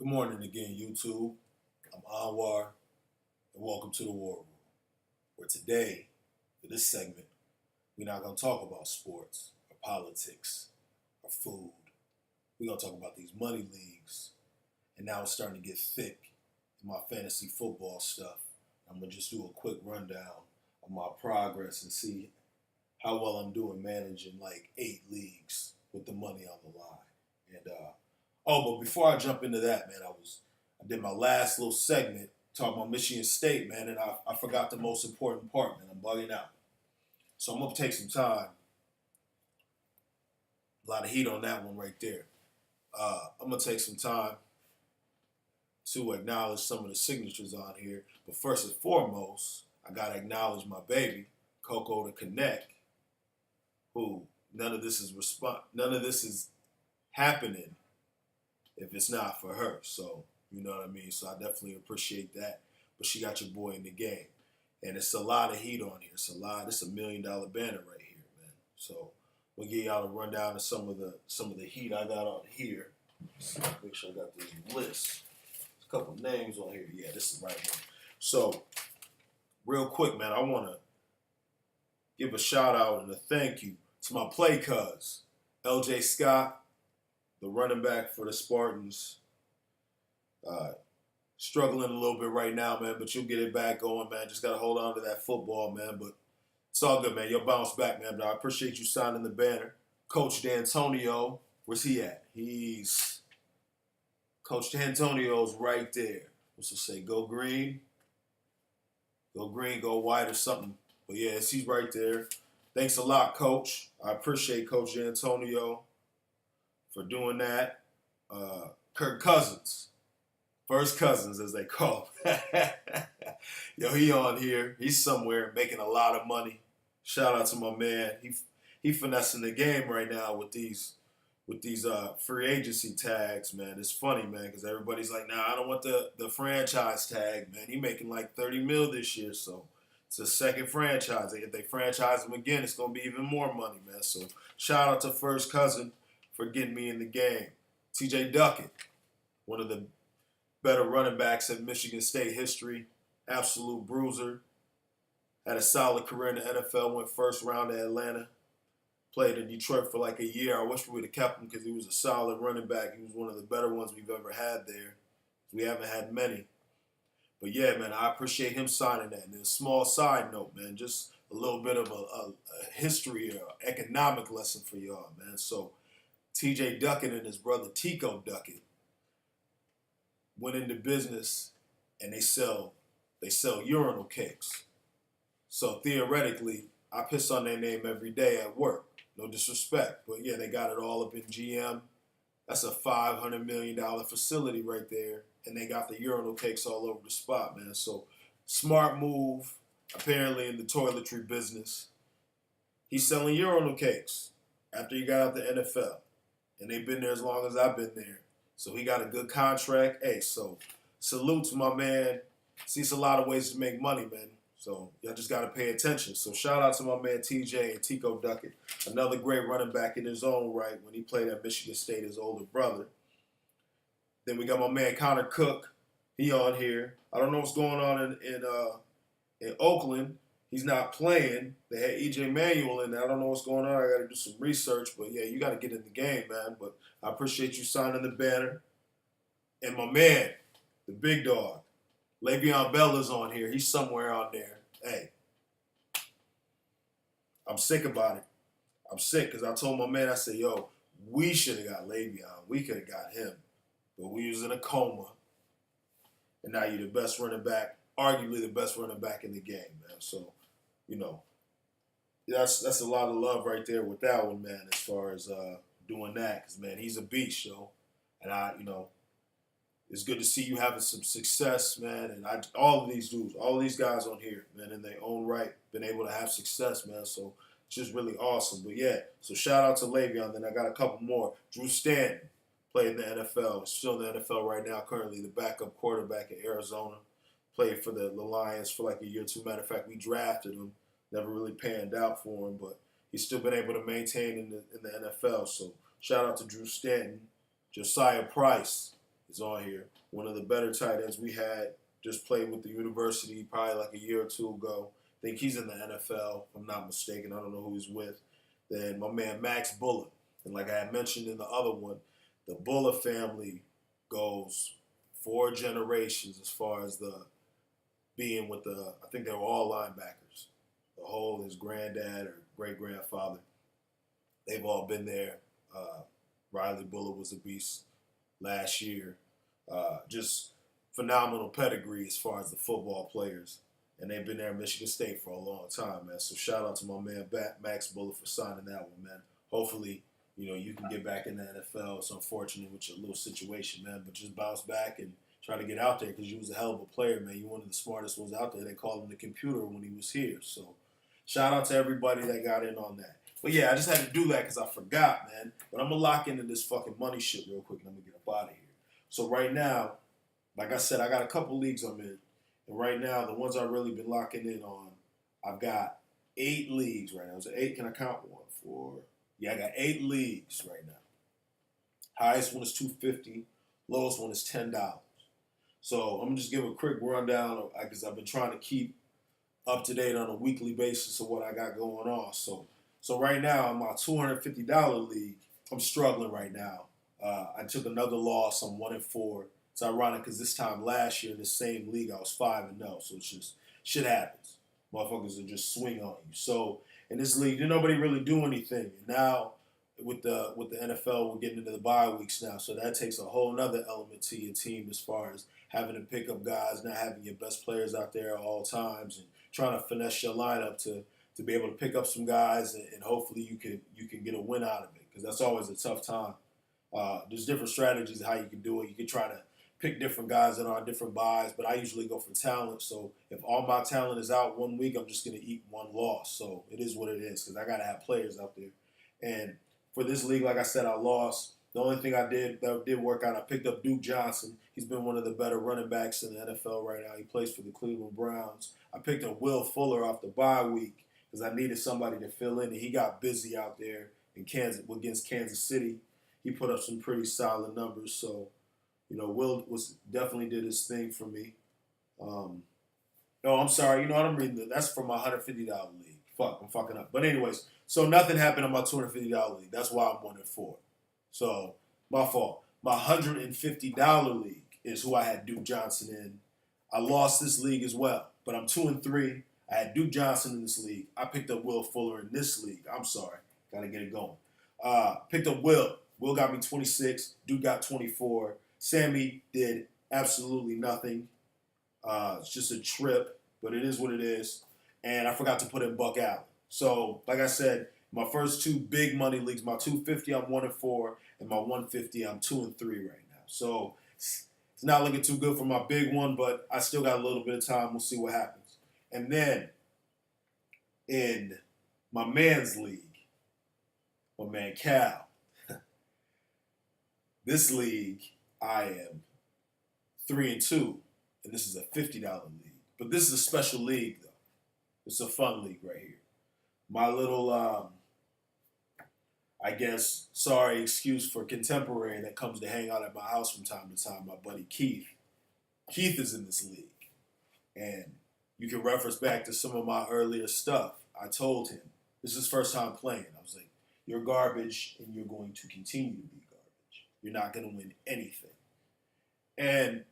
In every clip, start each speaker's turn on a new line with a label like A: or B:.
A: Good morning again, YouTube. I'm Anwar, and welcome to the War Room, where today, for this segment, we're not going to talk about sports or politics or food. We're going to talk about these money leagues, and now it's starting to get thick in my fantasy football stuff. I'm going to just do a quick rundown of my progress and see how well I'm doing managing like 8 leagues with the money on the line. But before I jump into that, man, I did my last little segment talking about Michigan State, man, and I forgot the most important part, man. I'm bugging out. So I'm gonna take some time. A lot of heat on that one right there. I'm gonna take some time to acknowledge some of the signatures on here. But first and foremost, I gotta acknowledge my baby, Coco the Connect, who none of this is happening if it's not for her. So, you know what I mean? So I definitely appreciate that. But she got your boy in the game. And it's a lot of heat on here. It's a $1 million banner right here, man. So we'll give y'all a rundown of some of the heat I got on here. So make sure I got this list. There's a couple names on here. Yeah, this is the right one. So, real quick, man, I wanna give a shout out and a thank you to my play cuz, LJ Scott, the running back for the Spartans. Struggling a little bit right now, man, but you'll get it back going, man. Just got to hold on to that football, man. But it's all good, man. You'll bounce back, man. But I appreciate you signing the banner. Coach D'Antonio, where's he at? Coach D'Antonio's right there. What's it say? Go green, go white or something. But yeah, he's right there. Thanks a lot, Coach. I appreciate Coach D'Antonio for doing that. Kirk Cousins. First Cousins, as they call him. Yo, he on here. He's somewhere making a lot of money. Shout out to my man. He finessing the game right now with these free agency tags, man. It's funny, man, because everybody's like, nah, I don't want the franchise tag, man. He making like 30 mil this year, so it's a second franchise. If they franchise him again, it's going to be even more money, man. So shout out to First Cousin for getting me in the game. TJ Duckett, one of the better running backs in Michigan State history, absolute bruiser. Had a solid career in the NFL, went first round to Atlanta. Played in Detroit for like a year. I wish we would have kept him because he was a solid running back. He was one of the better ones we've ever had there. We haven't had many. But yeah, man, I appreciate him signing that. And a small side note, man, just a little bit of a history or economic lesson for y'all, man. So TJ Duckett and his brother Tico Duckett went into business and they sell urinal cakes. So theoretically, I piss on their name every day at work. No disrespect, but yeah, they got it all up in GM. That's a $500 million facility right there, and they got the urinal cakes all over the spot, man. So smart move, apparently in the toiletry business. He's selling urinal cakes after he got out the NFL, and they've been there as long as I've been there. So he got a good contract. Hey, so salute to my man. See, it's a lot of ways to make money, man. So y'all just got to pay attention. So shout out to my man TJ and Tico Duckett. Another great running back in his own right when he played at Michigan State, his older brother. Then we got my man Connor Cook. He on here. I don't know what's going on in Oakland. He's not playing. They had EJ Manuel in there. I don't know what's going on. I got to do some research. But, yeah, you got to get in the game, man. But I appreciate you signing the banner. And my man, the big dog, Le'Veon Bell is on here. He's somewhere on there. Hey, I'm sick about it. I'm sick because I told my man, I said, yo, we should have got Le'Veon. We could have got him. But we was in a coma. And now you're the best running back, arguably the best running back in the game, man. So, you know, that's a lot of love right there with that one, man, as far as doing that. Because, man, he's a beast, yo. And it's good to see you having some success, man. And all of these dudes, all of these guys on here, man, in their own right, been able to have success, man. So it's just really awesome. But, yeah, so shout out to Le'Veon. Then I got a couple more. Drew Stanton played in the NFL. Still in the NFL right now, currently the backup quarterback in Arizona. Played for the Lions for like a year or two. Matter of fact, we drafted him. Never really panned out for him, but he's still been able to maintain in the NFL. So shout out to Drew Stanton. Josiah Price, is on here. One of the better tight ends we had, just played with the university probably like a year or two ago. I think he's in the NFL, if I'm not mistaken. I don't know who he's with. Then my man Max Bullock. And like I had mentioned in the other one, the Bullock family goes 4 generations as far as the being with I think they were all linebackers. The whole, his granddad or great grandfather, they've all been there. Riley Bullock was a beast last year. Just phenomenal pedigree as far as the football players. And they've been there at Michigan State for a long time, man. So shout out to my man Max Bullock for signing that one, man. Hopefully, you can get back in the NFL. It's unfortunate with your little situation, man, but just bounce back and try to get out there because you was a hell of a player, man. You one of the smartest ones out there. They called him the computer when he was here. So shout out to everybody that got in on that. But yeah, I just had to do that because I forgot, man. But I'm going to lock into this fucking money shit real quick and I'm going to get up out of here. So right now, like I said, I got a couple leagues I'm in. And right now, the ones I've really been locking in on, I've got 8 leagues right now. Is it 8? Can I count? 1, 4. Yeah, I got 8 leagues right now. Highest one is $250. Lowest one is $10. So I'm just give a quick rundown because I've been trying to keep up to date on a weekly basis of what I got going on. So right now, in my $250 league, I'm struggling right now. I took another loss. I'm 1-4. It's ironic because this time last year in the same league I was 5-0. So it's just shit happens. Motherfuckers will just swing on you. So in this league, did nobody really do anything. And now with the NFL, we're getting into the bye weeks now. So that takes a whole nother element to your team as far as having to pick up guys, not having your best players out there at all times, and trying to finesse your lineup to be able to pick up some guys and hopefully you can get a win out of it because that's always a tough time. There's different strategies of how you can do it. You can try to pick different guys that are on different buys, but I usually go for talent. So if all my talent is out 1 week, I'm just going to eat 1 loss. So it is what it is because I got to have players out there. And for this league, like I said, I lost. The only thing I did that did work out, I picked up Duke Johnson. He's been one of the better running backs in the NFL right now. He plays for the Cleveland Browns. I picked up Will Fuller off the bye week because I needed somebody to fill in, and he got busy out there in Kansas against Kansas City. He put up some pretty solid numbers. So, Will definitely did his thing for me. No, I'm sorry. I'm reading that. That's for my $150 league. Fuck, I'm fucking up. But anyways, so nothing happened on my $250 league. That's why I'm 1-4. So my fault. My $150 league is who I had Duke Johnson in. I lost this league as well, but I'm 2-3. I had Duke Johnson in this league. I picked up Will Fuller in this league. I'm sorry. Gotta get it going. Picked up Will. Will got me 26. Duke got 24. Sammy did absolutely nothing. It's just a trip, but it is what it is. And I forgot to put in Buck Allen. So, like I said, my first 2 big money leagues, my 250, I'm 1-4, and my 150, I'm 2-3 right now. So it's not looking too good for my big one, but I still got a little bit of time. We'll see what happens. And then in my man's league, my man Cal, this league, I am 3-2, and this is a $50 league. But this is a special league, though. It's a fun league right here. My little, excuse for contemporary that comes to hang out at my house from time to time, my buddy Keith. Keith is in this league. And you can reference back to some of my earlier stuff. I told him, this is his first time playing. I was like, you're garbage, and you're going to continue to be garbage. You're not going to win anything. And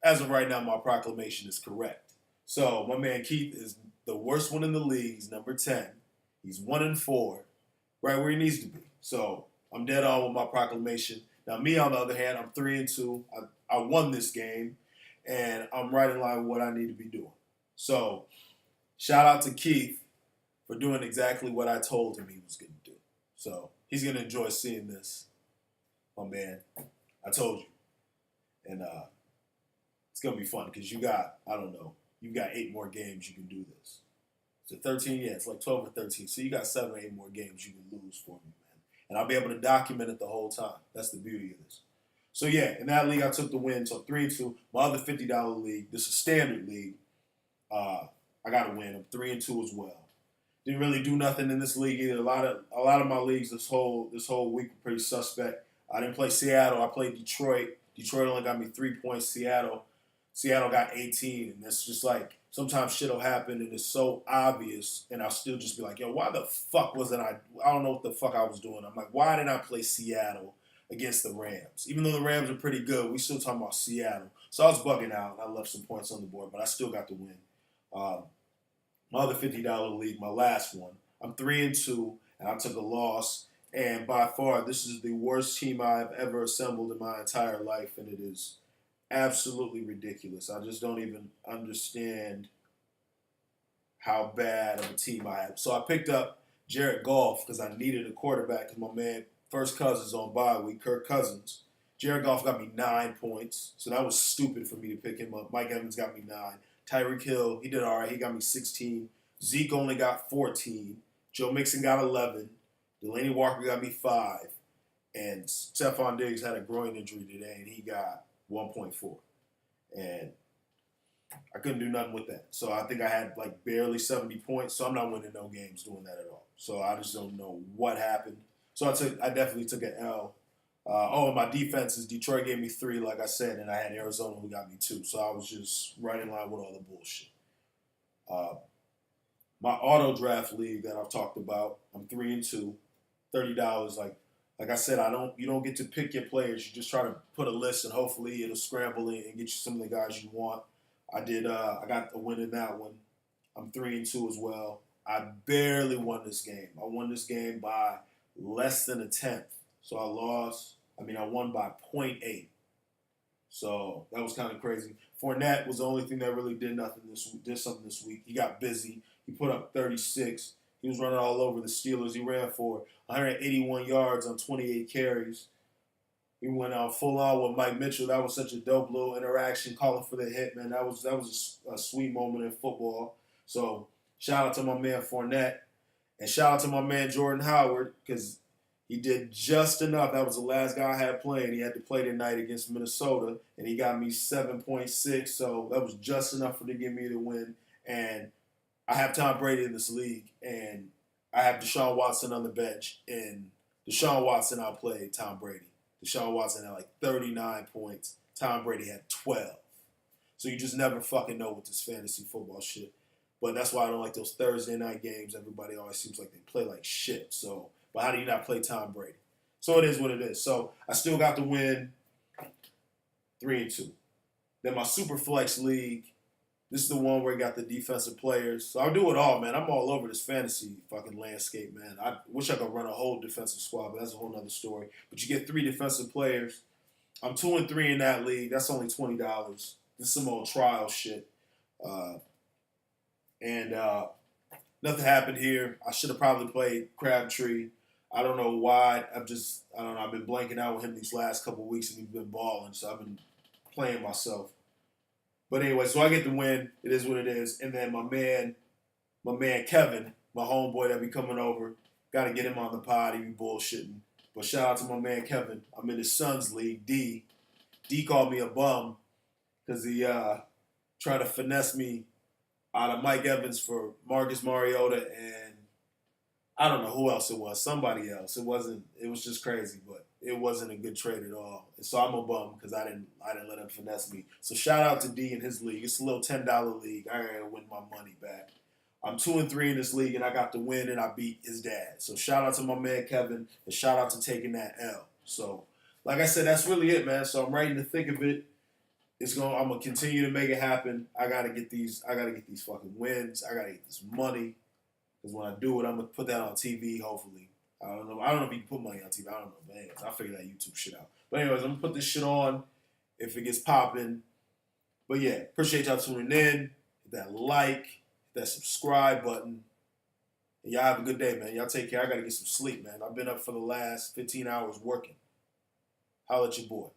A: as of right now, my proclamation is correct. So my man Keith is the worst one in the league. He's number 10. He's 1-4, right where he needs to be. So I'm dead on with my proclamation. Now me, on the other hand, I'm 3-2. I won this game, and I'm right in line with what I need to be doing. So shout out to Keith for doing exactly what I told him he was going to do. So he's going to enjoy seeing this. My man, I told you. And it's going to be fun because you got 8 more games you can do this. So 13, it's like 12 or 13. So you got 7 or 8 more games you can lose for me, man. And I'll be able to document it the whole time. That's the beauty of this. So yeah, in that league, I took the win. So 3-2. My other $50 league, this is a standard league. I got to win. I'm 3-2 as well. Didn't really do nothing in this league either. A lot of my leagues this whole week were pretty suspect. I didn't play Seattle. I played Detroit. Detroit only got me 3 points. Seattle got 18, and it's just like sometimes shit'll happen and it's so obvious, and I'll still just be like, yo, why the fuck wasn't I? I don't know what the fuck I was doing. I'm like, why didn't I play Seattle against the Rams? Even though the Rams are pretty good, we still talking about Seattle. So I was bugging out, and I left some points on the board, but I still got the win. My other $50 league, my last one, I'm 3-2, and I took a loss. And by far, this is the worst team I've ever assembled in my entire life, and it is absolutely ridiculous. I just don't even understand how bad of a team I have. So I picked up Jared Goff because I needed a quarterback because my man, first cousin's on bye week, Kirk Cousins. Jared Goff got me 9 points, so that was stupid for me to pick him up. Mike Evans got me 9. Tyreek Hill, he did all right. He got me 16. Zeke only got 14. Joe Mixon got 11. Delaney Walker got me 5. And Stephon Diggs had a groin injury today, and he got 1.4. And I couldn't do nothing with that. So I think I had like barely 70 points, so I'm not winning no games doing that at all. So I just don't know what happened. So I definitely took an L. And my defenses, Detroit gave me 3, like I said, and I had Arizona who got me 2. So I was just right in line with all the bullshit. My auto draft league that I've talked about, I'm 3-2, $30. Like I said, you don't get to pick your players. You just try to put a list, and hopefully it'll scramble in and get you some of the guys you want. I got a win in that one. I'm 3-2 as well. I barely won this game. I won this game by less than a tenth. So I won by 0.8. So that was kind of crazy. Fournette was the only thing that really did something this week. He got busy. He put up 36. He was running all over the Steelers. He ran for 181 yards on 28 carries. He went out full on with Mike Mitchell. That was such a dope little interaction, calling for the hit, man. That was a sweet moment in football. So shout out to my man Fournette, and shout out to my man Jordan Howard, because he did just enough. That was the last guy I had playing. He had to play tonight against Minnesota, and he got me 7.6. So that was just enough to give me the win. And I have Tom Brady in this league, and I have Deshaun Watson on the bench, and Deshaun Watson outplayed Tom Brady. Deshaun Watson had like 39 points. Tom Brady had 12. So you just never fucking know with this fantasy football shit. But that's why I don't like those Thursday night games. Everybody always seems like they play like shit. So, but how do you not play Tom Brady? So it is what it is. So I still got the win, 3-2. Then my Super Flex League, this is the one where you got the defensive players. So I'll do it all, man. I'm all over this fantasy fucking landscape, man. I wish I could run a whole defensive squad, but that's a whole nother story. But you get 3 defensive players. I'm 2-3 in that league. That's only $20. This is some old trial shit. Nothing happened here. I should have probably played Crabtree. I don't know why. I don't know. I've been blanking out with him these last couple of weeks, and he's been balling. So I've been playing myself. But anyway, so I get the win. It is what it is. And then my man Kevin, my homeboy that be coming over, got to get him on the pod. He be bullshitting. But shout out to my man Kevin. I'm in his son's league, D. D called me a bum because he tried to finesse me out of Mike Evans for Marcus Mariota and I don't know who else it was. Somebody else. It was just crazy, but it wasn't a good trade at all. And so I'm a bum because I didn't let him finesse me. So shout out to D in his league. It's a little $10 league. I gotta win my money back. I'm 2-3 in this league, and I got the win, and I beat his dad. So shout out to my man Kevin, and shout out to taking that L. So, like I said, that's really it, man. So I'm right in the thick of it. I'm gonna continue to make it happen. I gotta get these fucking wins. I gotta get this money. Because when I do it, I'm gonna put that on TV. Hopefully, I don't know if you can put money on TV. I don't know, man. I'll figure that YouTube shit out. But anyways, I'm gonna put this shit on if it gets popping. But yeah, appreciate y'all tuning in. Hit that like, hit that subscribe button. And y'all have a good day, man. Y'all take care. I gotta get some sleep, man. I've been up for the last 15 hours working. Holla at your boy.